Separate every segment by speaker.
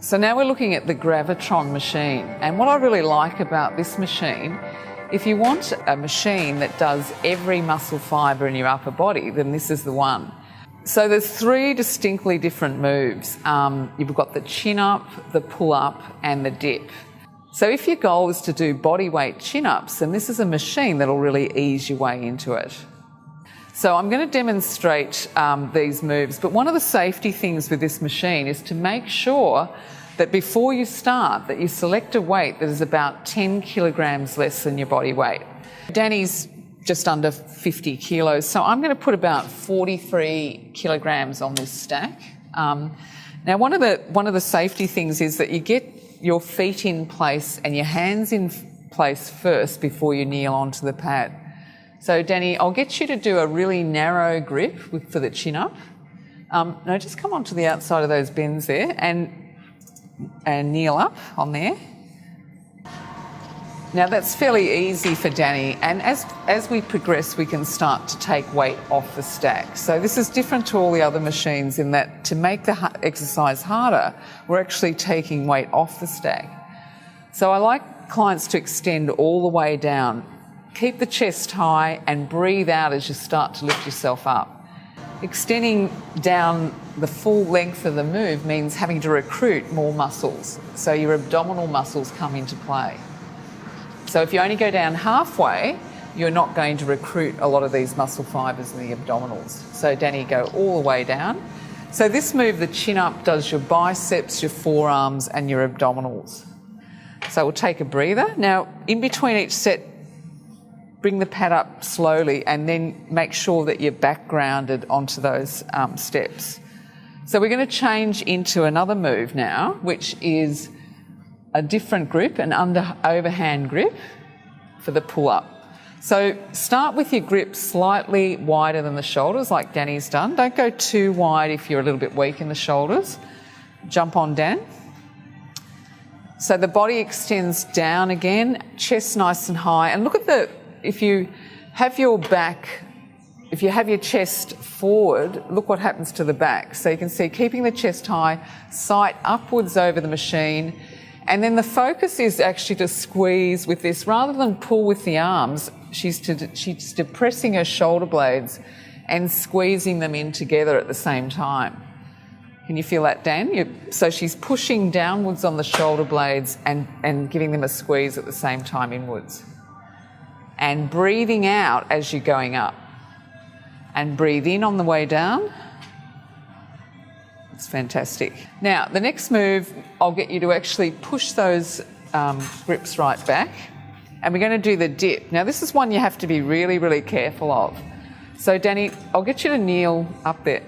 Speaker 1: So now we're looking at the Gravitron machine, and what I really like about this machine, if you want a machine that does every muscle fibre in your upper body, then this is the one. So there's 3 distinctly different moves. You've got the chin up, the pull up and the dip. So if your goal is to do body weight chin ups, then this is a machine that'll really ease your way into it. So I'm going to demonstrate these moves, but one of the safety things with this machine is to make sure that before you start, that you select a weight that is about 10 kilograms less than your body weight. Danny's just under 50 kilos, so I'm going to put about 43 kilograms on this stack. Now, one of the safety things is that you get your feet in place and your hands in place first before you kneel onto the pad. So, Danny, I'll get you to do a really narrow grip for the chin up. No, just come onto the outside of those bends there and kneel up on there. Now that's fairly easy for Danny, and as we progress we can start to take weight off the stack. So this is different to all the other machines in that to make the exercise harder, we're actually taking weight off the stack. So I like clients to extend all the way down. Keep the chest high and breathe out as you start to lift yourself up. Extending down the full length of the move means having to recruit more muscles. So your abdominal muscles come into play. So if you only go down halfway, you're not going to recruit a lot of these muscle fibres in the abdominals. So Danny, go all the way down. So this move, the chin up, does your biceps, your forearms and your abdominals. So we'll take a breather. Now, in between each set, bring the pad up slowly and then make sure that you're back grounded onto those steps. So we're going to change into another move now, which is a different grip, an overhand grip for the pull-up. So start with your grip slightly wider than the shoulders, like Danny's done. Don't go too wide if you're a little bit weak in the shoulders. Jump on, Dan. So the body extends down again, chest nice and high. And look at if you have your chest forward, look what happens to the back. So you can see keeping the chest high, sight upwards over the machine, and then the focus is actually to squeeze with this rather than pull with the arms. She's depressing her shoulder blades and squeezing them in together at the same time. Can you feel that, Dan? So she's pushing downwards on the shoulder blades and giving them a squeeze at the same time inwards. And breathing out as you're going up. And breathe in on the way down. It's fantastic. Now, the next move, I'll get you to actually push those grips right back. And we're going to do the dip. Now, this is one you have to be really, really careful of. So, Danny, I'll get you to kneel up there.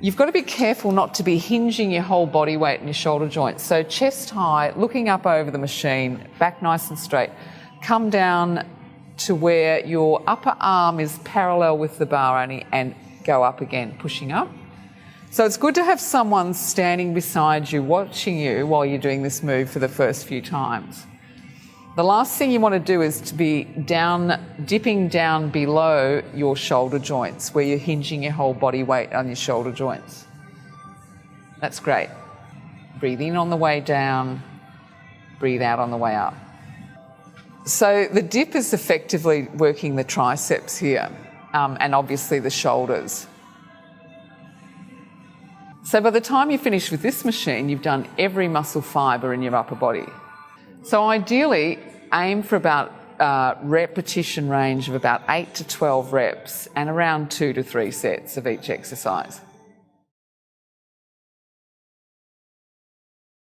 Speaker 1: You've got to be careful not to be hinging your whole body weight in your shoulder joints. So chest high, looking up over the machine, back nice and straight. Come down to where your upper arm is parallel with the bar only and go up again, pushing up. So it's good to have someone standing beside you, watching you while you're doing this move for the first few times. The last thing you want to do is to be dipping down below your shoulder joints, where you're hinging your whole body weight on your shoulder joints. That's great. Breathe in on the way down, breathe out on the way up. So the dip is effectively working the triceps here, and obviously the shoulders. So by the time you finish with this machine, you've done every muscle fibre in your upper body. So ideally, aim for about repetition range of about 8 to 12 reps and around 2 to 3 sets of each exercise.